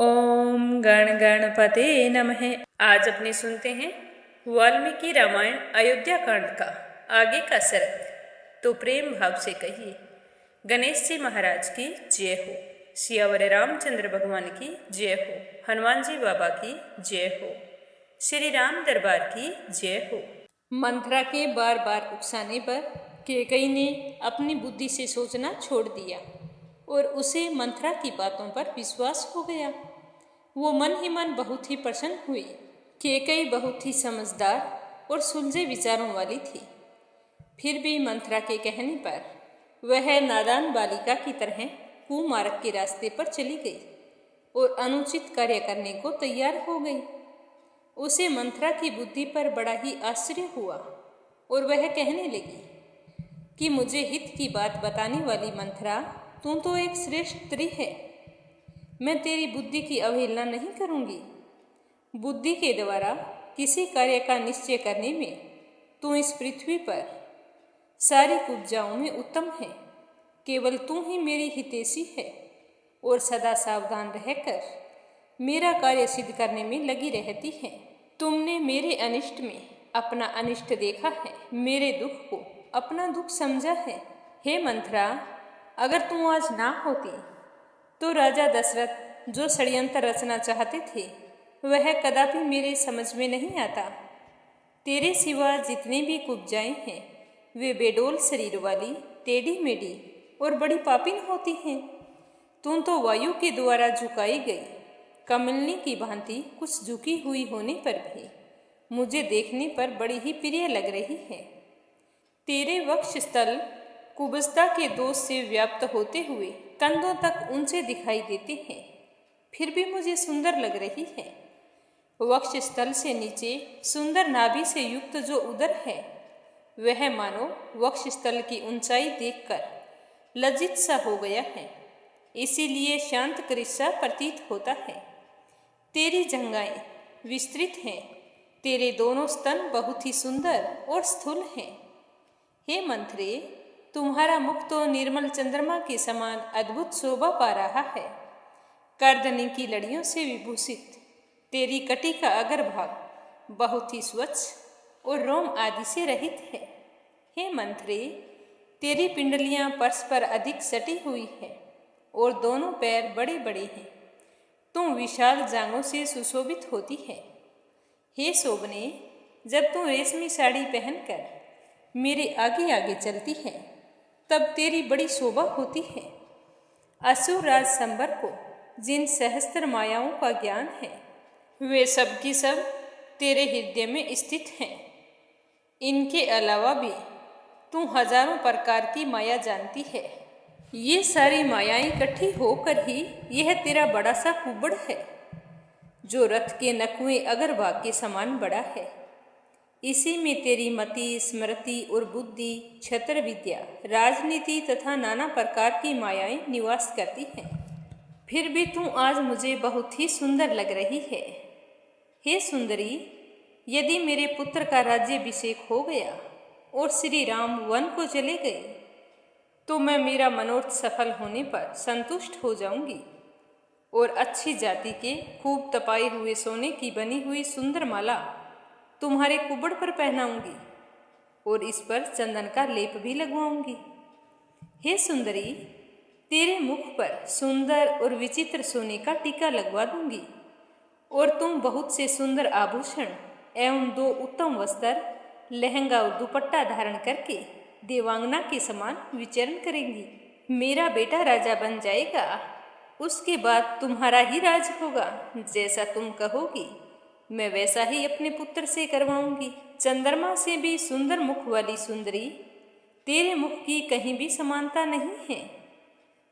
ओम गण गणपते नमः। आज अपने सुनते हैं वाल्मीकि रामायण अयोध्या कांड का आगे का सर्ग। तो प्रेम भाव से कहिए, गणेश जी महाराज की जय हो, सियावर रामचंद्र भगवान की जय हो, हनुमान जी बाबा की जय हो, श्री राम दरबार की जय हो। मंथरा के बार बार उकसाने पर कैकेयी ने अपनी बुद्धि से सोचना छोड़ दिया और उसे मंथरा की बातों पर विश्वास हो गया। वो मन ही मन बहुत ही प्रसन्न हुई। कैकेयी बहुत ही समझदार और सुलझे विचारों वाली थी। फिर भी मंथरा के कहने पर वह नादान बालिका की तरह कुमार्ग के रास्ते पर चली गई और अनुचित कार्य करने को तैयार हो गई। उसे मंथरा की बुद्धि पर बड़ा ही आश्चर्य हुआ और वह कहने लगी कि मुझे हित की बात बताने वाली मंथरा, तू तो एक श्रेष्ठ स्त्री है। मैं तेरी बुद्धि की अवहेलना नहीं करूंगी। बुद्धि के द्वारा किसी कार्य का निश्चय करने में तू इस पृथ्वी पर सारी उपजाओं में उत्तम है। केवल तू ही मेरी हितैषी है और सदा सावधान रहकर मेरा कार्य सिद्ध करने में लगी रहती है। तुमने मेरे अनिष्ट में अपना अनिष्ट देखा है, मेरे दुख को अपना दुख समझा है। हे मंथरा, अगर तू आज ना होती तो राजा दशरथ जो षड्यंत्र रचना चाहते थे वह कदापि मेरे समझ में नहीं आता। तेरे सिवा जितने भी कुब्जाएं हैं वे बेडोल शरीर वाली, टेढ़ी मेढ़ी और बड़ी पापिन होती हैं। तू तो वायु के द्वारा झुकाई गई कमलनी की भांति कुछ झुकी हुई होने पर भी मुझे देखने पर बड़ी ही प्रिय लग रही है। तेरे वक्षस्थल कुब्जता के दोष से व्याप्त होते हुए कंधों तक ऊंचे दिखाई देते हैं, फिर भी मुझे सुंदर लग रही है। वक्षस्थल से नीचे सुंदर नाभि से युक्त जो उदर है वह मानो वक्षस्थल की ऊंचाई देखकर लज्जित सा हो गया है, इसीलिए शांत कृष्ण प्रतीत होता है। तेरी जंघाएं विस्तृत हैं, तेरे दोनों स्तन बहुत ही सुंदर और स्थूल हैं। हे मंथरे, तुम्हारा मुख तो निर्मल चंद्रमा के समान अद्भुत शोभा पा रहा है। कर्दनी की लड़ियों से विभूषित तेरी कटी का अग्रभाग बहुत ही स्वच्छ और रोम आदि से रहित है। हे मंथरे, तेरी पिंडलियां परस्पर अधिक सटी हुई है और दोनों पैर बड़े बड़े हैं। तुम विशाल जांघों से सुशोभित होती है। हे शोभने, जब तुम रेशमी साड़ी पहनकर मेरे आगे आगे चलती है तब तेरी बड़ी शोभा होती है। असुर राज संबर को जिन सहस्त्र मायाओं का ज्ञान है वे सब की सब तेरे हृदय में स्थित हैं। इनके अलावा भी तू हजारों प्रकार की माया जानती है। ये सारी मायाएं इकट्ठी होकर ही यह तेरा बड़ा सा कुबड़ है जो रथ के नकुए अग्रभाग के समान बड़ा है। इसी में तेरी मति, स्मृति और बुद्धि, क्षत्र विद्या, राजनीति तथा नाना प्रकार की मायाएं निवास करती हैं। फिर भी तू आज मुझे बहुत ही सुंदर लग रही है। हे सुंदरी, यदि मेरे पुत्र का राज्याभिषेक हो गया और श्री राम वन को चले गए तो मैं मेरा मनोरथ सफल होने पर संतुष्ट हो जाऊंगी और अच्छी जाति के खूब तपाए हुए सोने की बनी हुई सुंदर माला तुम्हारे कुबड़ पर पहनाऊंगी और इस पर चंदन का लेप भी लगवाऊंगी। हे सुंदरी, तेरे मुख पर सुंदर और विचित्र सोने का टीका लगवा दूंगी और तुम बहुत से सुंदर आभूषण एवं 2 उत्तम वस्त्र, लहंगा और दुपट्टा धारण करके देवांगना के समान विचरण करेंगी। मेरा बेटा राजा बन जाएगा, उसके बाद तुम्हारा ही राज होगा। जैसा तुम कहोगी मैं वैसा ही अपने पुत्र से करवाऊंगी। चंद्रमा से भी सुंदर मुख वाली सुंदरी, तेरे मुख की कहीं भी समानता नहीं है।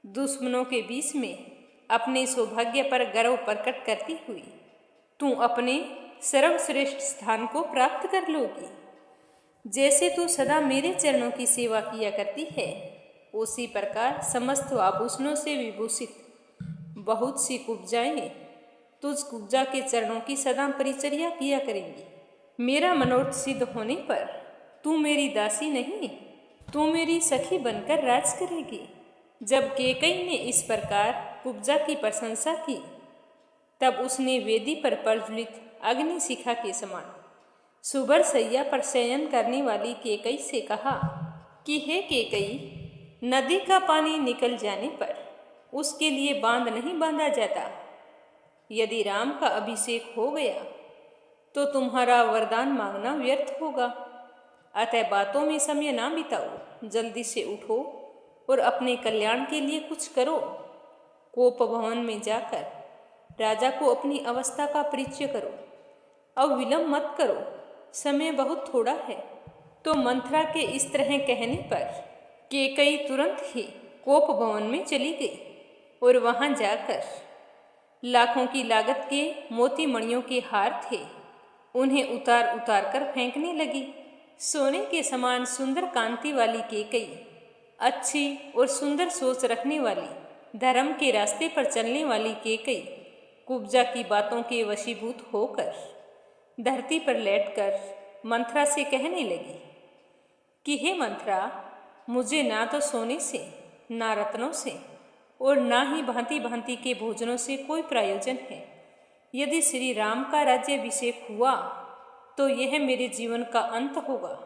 दुश्मनों के बीच में अपने सौभाग्य पर गर्व प्रकट करती हुई तू अपने सर्वश्रेष्ठ स्थान को प्राप्त कर लोगी। जैसे तू सदा मेरे चरणों की सेवा किया करती है उसी प्रकार समस्त आभूषणों से विभूषित बहुत सी कुब्जाएं तुझ कुब्जा के चरणों की सदा परिचर्या किया करेंगी। मेरा मनोरथ सिद्ध होने पर तू मेरी दासी नहीं, तू मेरी सखी बनकर राज करेगी। जब कैकेयी ने इस प्रकार कुब्जा की प्रशंसा की तब उसने वेदी पर प्रज्वलित अग्नि शिखा के समान सुभर सैया पर शयन करने वाली केकई से कहा कि हे केकई, नदी का पानी निकल जाने पर उसके लिए बांध नहीं बांधा जाता। यदि राम का अभिषेक हो गया तो तुम्हारा वरदान मांगना व्यर्थ होगा। अतः बातों में समय ना बिताओ, जल्दी से उठो और अपने कल्याण के लिए कुछ करो। कोप भवन में जाकर राजा को अपनी अवस्था का परिचय करो। अब विलंब मत करो, समय बहुत थोड़ा है। तो मंथरा के इस तरह कहने पर केकई तुरंत ही कोप भवन में चली गई और वहां जाकर लाखों की लागत के मोती मणियों के हार थे, उन्हें उतार उतार कर फेंकने लगी। सोने के समान सुंदर कांति वाली केकई, अच्छी और सुंदर सोच रखने वाली, धर्म के रास्ते पर चलने वाली केकई कुब्जा की बातों के वशीभूत होकर धरती पर लेटकर मंथरा से कहने लगी कि हे मंथरा, मुझे ना तो सोने से, ना रत्नों से और ना ही भांति भांति के भोजनों से कोई प्रयोजन है। यदि श्री राम का राज्याभिषेक हुआ तो यह मेरे जीवन का अंत होगा।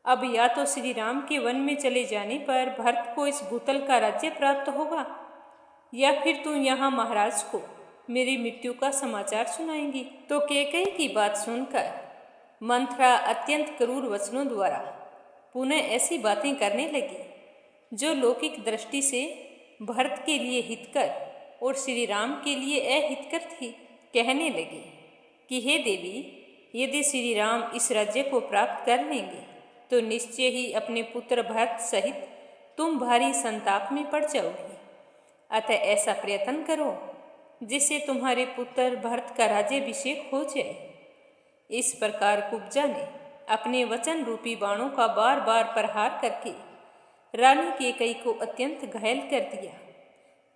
अब या तो श्री राम के वन में चले जाने पर भरत को इस भूतल का राज्य प्राप्त होगा, या फिर तुम यहाँ महाराज को मेरी मृत्यु का समाचार सुनाएंगी। तो केकई की बात सुनकर मंथरा अत्यंत क्रूर वचनों द्वारा पुनः ऐसी बातें करने लगी जो लौकिक दृष्टि से भरत के लिए हितकर और श्री राम के लिए अहितकर थी। कहने लगी कि हे देवी, यदि श्री राम इस राज्य को प्राप्त कर लेंगे तो निश्चय ही अपने पुत्र भरत सहित तुम भारी संताप में पड़ जाओगी। अतः ऐसा प्रयत्न करो जिससे तुम्हारे पुत्र भरत का राज्याभिषेक हो जाए। इस प्रकार कुब्जा ने अपने वचन रूपी बाणों का बार बार प्रहार करके रानी केकई को अत्यंत घायल कर दिया।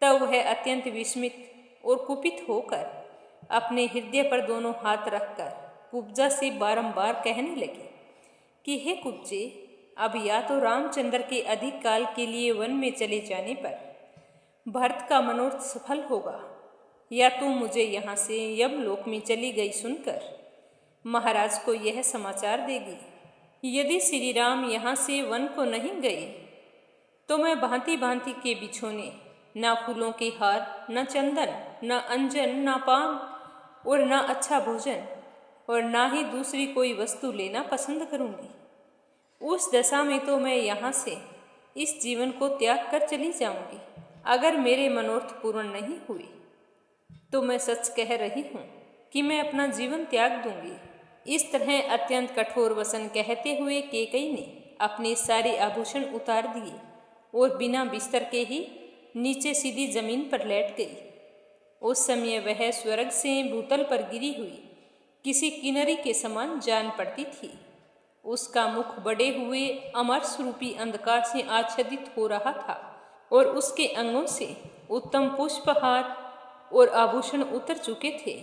तब वह अत्यंत विस्मित और कुपित होकर अपने हृदय पर दोनों हाथ रखकर कुब्जा से बारंबार कहने लगी कि हे कुब्जे, अब या तो रामचंद्र के अधिक काल के लिए वन में चले जाने पर भरत का मनोरथ सफल होगा, या तुम मुझे यहाँ से यमलोक में चली गई सुनकर महाराज को यह समाचार देगी। यदि श्री राम यहाँ से वन को नहीं गए तो मैं भांति भांति के बिछोने, न फूलों के हार, न चंदन, न अंजन, न पान और न अच्छा भोजन और ना ही दूसरी कोई वस्तु लेना पसंद करूँगी। उस दशा में तो मैं यहाँ से इस जीवन को त्याग कर चली जाऊँगी। अगर मेरे मनोरथ पूर्ण नहीं हुए तो मैं सच कह रही हूँ कि मैं अपना जीवन त्याग दूंगी। इस तरह अत्यंत कठोर वचन कहते हुए केकई ने अपने सारे आभूषण उतार दिए और बिना बिस्तर के ही नीचे सीधी जमीन पर लेट गई। उस समय वह स्वर्ग से भूतल पर गिरी हुई किसी किन्नरी के समान जान पड़ती थी। उसका मुख बड़े हुए अमरस रूपी अंधकार से आच्छादित हो रहा था और उसके अंगों से उत्तम पुष्पहार और आभूषण उतर चुके थे।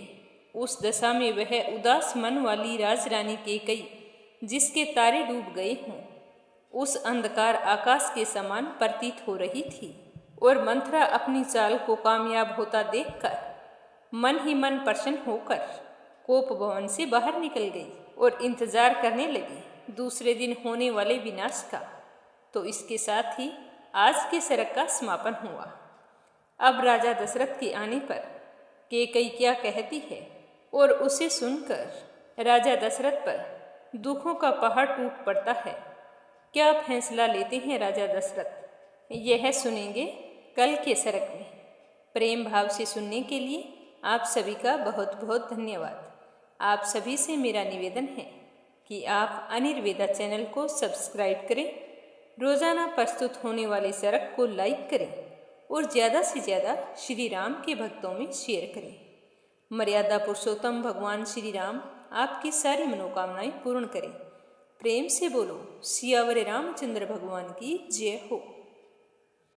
उस दशा में वह उदास मन वाली राजरानी केकई, जिसके तारे डूब गए हों, उस अंधकार आकाश के समान प्रतीत हो रही थी। और मंथरा अपनी चाल को कामयाब होता देखकर मन ही मन प्रसन्न होकर कोप भवन से बाहर निकल गई और इंतजार करने लगी दूसरे दिन होने वाले विनाश का। तो इसके साथ ही आज के सरग का समापन हुआ। अब राजा दशरथ के आने पर केकई क्या कहती है और उसे सुनकर राजा दशरथ पर दुखों का पहाड़ टूट पड़ता है। क्या फैसला लेते हैं राजा दशरथ, यह सुनेंगे कल के सरग में। प्रेम भाव से सुनने के लिए आप सभी का बहुत बहुत धन्यवाद। आप सभी से मेरा निवेदन है कि आप अनिर्वेदा चैनल को सब्सक्राइब करें, रोज़ाना प्रस्तुत होने वाले सरग को लाइक करें और ज़्यादा से ज़्यादा श्री राम के भक्तों में शेयर करें। मर्यादा पुरुषोत्तम भगवान श्री राम आपकी सारी मनोकामनाएं पूर्ण करें। प्रेम से बोलो सियावर रामचंद्र भगवान की जय हो।